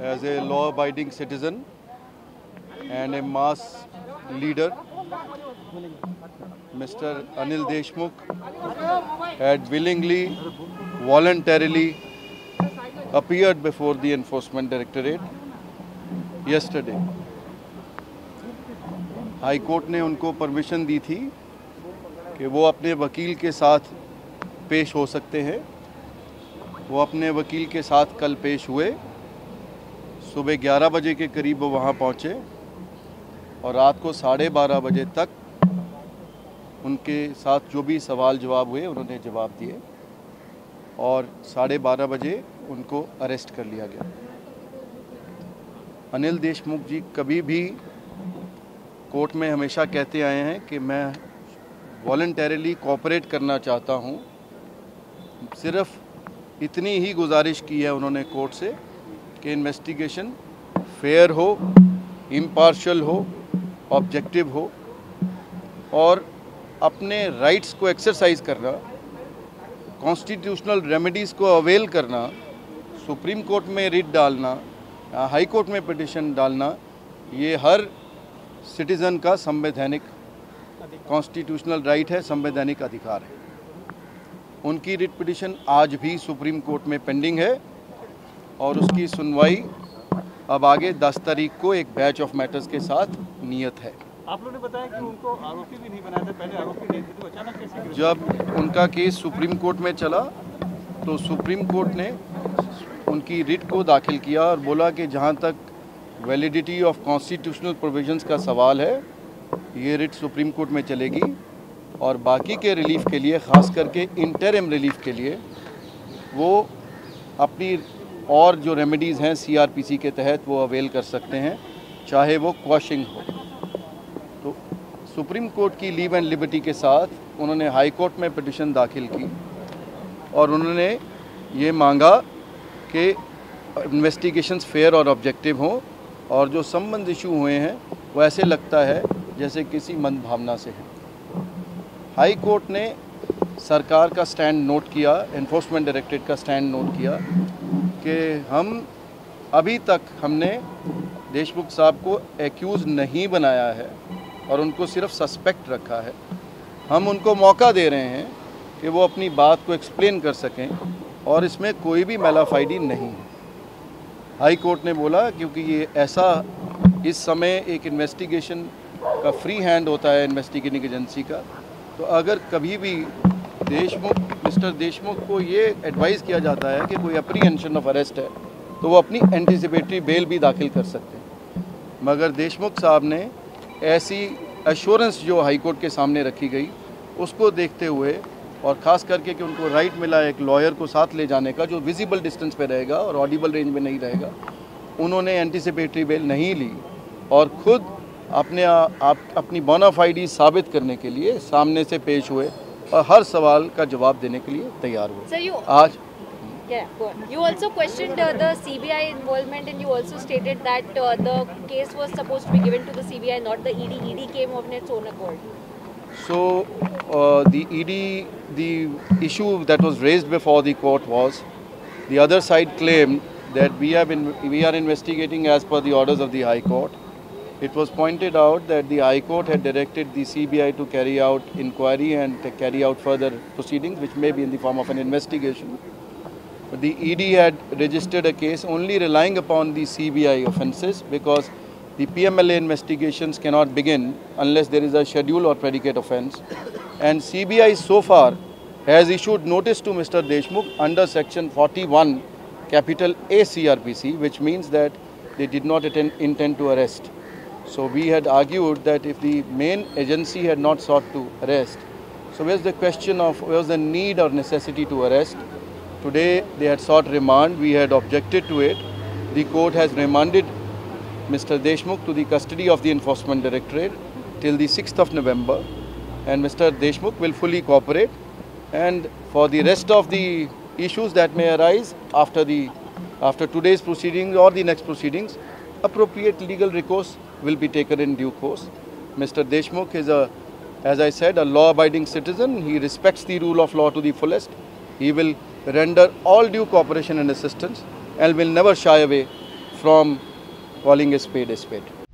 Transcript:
as a law-abiding citizen and a mass leader, Mr. Anil Deshmukh had willingly, voluntarily appeared before the Enforcement Directorate yesterday. High court ने उनको permission दी थी कि वो अपने वकील के साथ पेश हो सकते हैं। वो अपने वकील के साथ कल पेश हुए। सुबह 11 बजे के करीब वो वहाँ पहुँचे और रात को 12:30 बजे तक उनके साथ जो भी सवाल जवाब हुए उन्होंने जवाब दिए और 12:30 बजे उनको अरेस्ट कर लिया गया। अनिल देशमुख जी कभी भी कोर्ट में हमेशा कहते आए हैं कि मैं वॉलंटरीली कोऑपरेट करना चाहता हूं। सिर्फ इतनी ही गुजारिश की है उन्होंने कोर्ट से कि इन्वेस्टिगेशन फेयर हो, इम्पार्शियल हो, ऑब्जेक्टिव हो और अपने राइट्स को एक्सरसाइज करना, कॉन्स्टिट्यूशनल रेमेडीज़ को अवेल करना, सुप्रीम कोर्ट में रिट डालना, हाई कोर्ट में पिटिशन डालना, ये हर सिटीज़न का संवैधानिक कॉन्स्टिट्यूशनल राइट है, संवैधानिक अधिकार है। उनकी रिट पिटिशन आज भी सुप्रीम कोर्ट में पेंडिंग है और उसकी सुनवाई अब आगे 10 तारीख को एक बैच ऑफ मैटर्स के साथ नियत है। आप लोगों ने बताया कि उनको आरोपी भी नहीं बनाया था, पहले आरोपी नहीं थे, तो अचानक कैसे? जब उनका केस सुप्रीम कोर्ट में चला तो सुप्रीम कोर्ट ने उनकी रिट को दाखिल किया और बोला कि जहाँ तक वैलिडिटी ऑफ कॉन्स्टिट्यूशनल प्रोविजंस का सवाल है, ये रिट सुप्रीम कोर्ट में चलेगी और बाकी के रिलीफ के लिए, ख़ास करके इंटरिम रिलीफ के लिए, वो अपनी और जो रेमेडीज़ हैं CRPC के तहत वो अवेल कर सकते हैं, चाहे वो क्वॉशिंग हो। तो सुप्रीम कोर्ट की लीव एंड लिबर्टी के साथ उन्होंने हाई कोर्ट में पिटिशन दाखिल की और उन्होंने ये मांगा कि इन्वेस्टिगेशंस फेयर और ऑब्जेक्टिव हों और जो संबंध इशू हुए हैं वो ऐसे लगता है जैसे किसी मंद भावना से है। हाई कोर्ट ने सरकार का स्टैंड नोट किया, एनफोर्समेंट डायरेक्टरेट का स्टैंड नोट किया कि हम अभी तक हमने देशमुख साहब को एक्यूज़ नहीं बनाया है और उनको सिर्फ सस्पेक्ट रखा है। हम उनको मौका दे रहे हैं कि वो अपनी बात को एक्सप्लेन कर सकें और इसमें कोई भी मैलाफाइडी नहीं है। हाई कोर्ट ने बोला क्योंकि ये ऐसा इस समय एक इन्वेस्टिगेशन का फ्री हैंड होता है इन्वेस्टिगेटिंग एजेंसी का, तो अगर कभी भी मिस्टर देशमुख को ये एडवाइस किया जाता है कि कोई अप्रीहेंशन ऑफ अरेस्ट है तो वो अपनी एंटिसिपेटरी बेल भी दाखिल कर सकते हैं। मगर देशमुख साहब ने ऐसी एश्योरेंस जो हाई कोर्ट के सामने रखी गई उसको देखते हुए और ख़ास करके कि उनको राइट मिला एक लॉयर को साथ ले जाने का जो विजिबल डिस्टेंस पे रहेगा और ऑडिबल रेंज में नहीं रहेगा, उन्होंने एंटिसिपेटरी बेल नहीं ली और ख़ुद अपनी बोनाफाइडी साबित करने के लिए सामने से पेश हुए और हर सवाल का जवाब देने के लिए तैयार हुए। आज You also questioned the CBI involvement and you also stated that the case was supposed to be given to the CBI, not the ED. ED came of its own accord. So the issue that was raised before the court was the other side claimed that we are investigating as per the orders of the High Court. It was pointed out that the High Court had directed the CBI to carry out inquiry and to carry out further proceedings, which may be in the form of an investigation. But the ED had registered a case only relying upon the CBI offences because the PMLA investigations cannot begin unless there is a schedule or predicate offence. And CBI so far has issued notice to Mr. Deshmukh under section 41 capital A CRPC, which means that they did not intend to arrest. So we had argued that if the main agency had not sought to arrest, so where's the question of, where's the need or necessity to arrest? Today they had sought remand, we had objected to it. The court has remanded Mr. Deshmukh to the custody of the Enforcement Directorate till the 6th of November, and Mr. Deshmukh will fully cooperate, and for the rest of the issues that may arise after today's proceedings or the next proceedings, appropriate legal recourse will be taken in due course. Mr. Deshmukh is as I said, a law-abiding citizen. He respects the rule of law to the fullest. He will render all due cooperation and assistance and will never shy away from calling a spade a spade.